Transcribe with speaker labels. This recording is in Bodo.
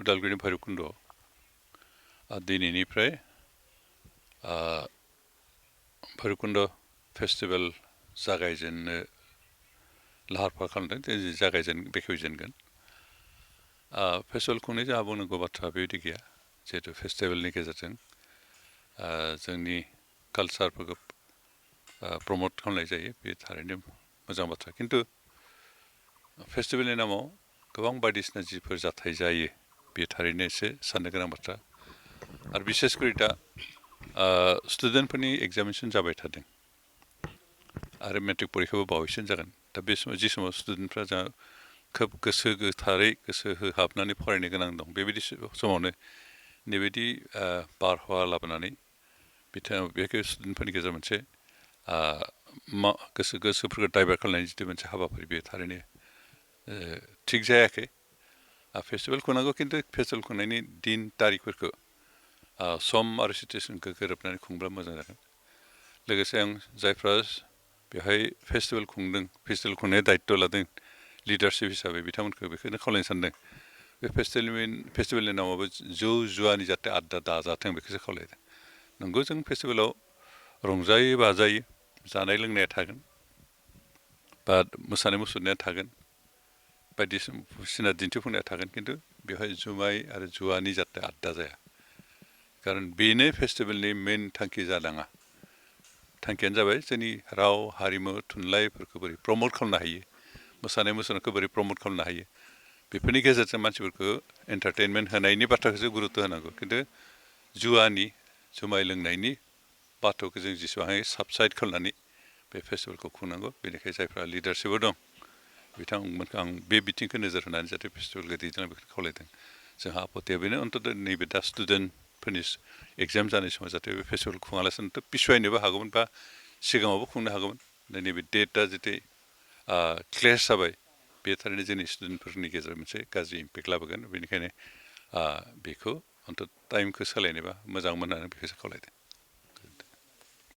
Speaker 1: उदालगुरिनि भैरबकुन्द'आव दिनैनिफ्राय भैरबकुन्द फेस्टिभेल जागायजेननो लाहार फाहार खालामदों बेखेवजेनगोन फेस्टिभेल खुंनाय जोंहा बुंनांगौ बाथ्रा बेबायदि गैया जिहेतु फेस्टिभेलनि गेजेरजों जोंनि कालसारफोरखौ प्रमट खालामनाय जायो बे थारैनो मोजां बाथ्रा खिन्थु फेस्टिभेलनि नामाव गोबां बायदिसिना जिफोर जाथाय जायो बे थारैनो एसे साननो गोनां बाथ्रा आरो बिसेसकरि दा स्टुडेन्टफोरनि एग्जामिनेसन जाबाय थादों आरो मेट्रिक परिखायाबो बावैसो जागोन दा बे समाव जि समाव स्टुडेन्टफ्रा जोंहा खोब गोसो गोथारै गोसो होहाबनानै फरायनो गोनां दं बेबायदि समावनो नैबायदि बारहावा लाबोनानै बेखौ स्टुडेन्टफोरनि गेजेराव मोनसे गोसोफोरखौ डाइभार्ट खालामनायनि जिथु मोनसे हाबाफारि बे थारैनो थिग जायाखै फेस्टिभेल खुंनांगौ खिन्थु फेस्टिभेल खुंनायनि दिन तारिखफोरखौ सम आरो सिटुवेसनखौ गोरोबनानै खुंब्ला मोजां जागोन लोगोसे आं जायफ्रा बेवहाय फेस्टिभेल खुंदों फेस्टिभेल खुंनाया दायित्व लादों लिडारशिप हिसाबै बिथांमोनखौ बेखौनो खावलायनो सानदों बे फेस्टिभेलनि नामावबो जौ जुवानि जाहाथे आड्डा दाजाथों बेखौसो खावलायदों नंगौ जों फेस्टिभेलाव रंजायो बाजायो जानाय लोंनाया थागोन बा मोसानाय मुसुरनाया थागोन बायदिसिना दिन्थिफुंनाया थागोन खिन्थु बेवहाय जुमाय आरो जुवानि जाहाथे आड्डा जाया खारन बेनो फेस्टिभेलनि मेन थांखि जानाङा थांखियानो जाबाय जोंनि राव हारिमु थुनलाइफोरखौ बोरै प्रमट खालामनो हायो मोसानाय मुसुरनायखौ बोरै प्रमट खालामनो हायो बेफोरनि गेजेरजों मानसिफोरखौ एन्टारटेनमेन्ट होनायनि बाथ्राखौसो गुरुत्व होनांगौ खिन्थु जुवानि जुमाय लोंनायनि बाथ्राखौ जों जेसेबां हायो साबसाइड खालामनानै बे फेस्टिभेलखौ खुंनांगौ बेनिखायनो जायफ्रा लिडारशिपआव दं बिथांमोनखौ आं बे बिथिंखौ नोजोर होनानै जाहाथे फेस्टिभेलखौ दैदेननो बेखौ खावलायदों जोंहा आपत्तिया बेनो अन्तत नैबे दा स्टुडेन्टफोरनि एग्जाम जानाय समाव जाहाथे बे फेस्टिभेल खुङालासिनो पिछुवायनोबो हागौमोन बा सिगाङावबो खुंनो हागौमोन नैबे डेटआ जितु क्लेस जाबाय बे थारैनो जोंनि स्टुडेन्टफोरनि गेजेराव मोनसे गाज्रि इम्पेक्ट लाबोगोन बेनिखायनो बेखौ अन्तत टाइमखौ सोलायनोबा मोजां मोननानै बेखौसो खावलायदों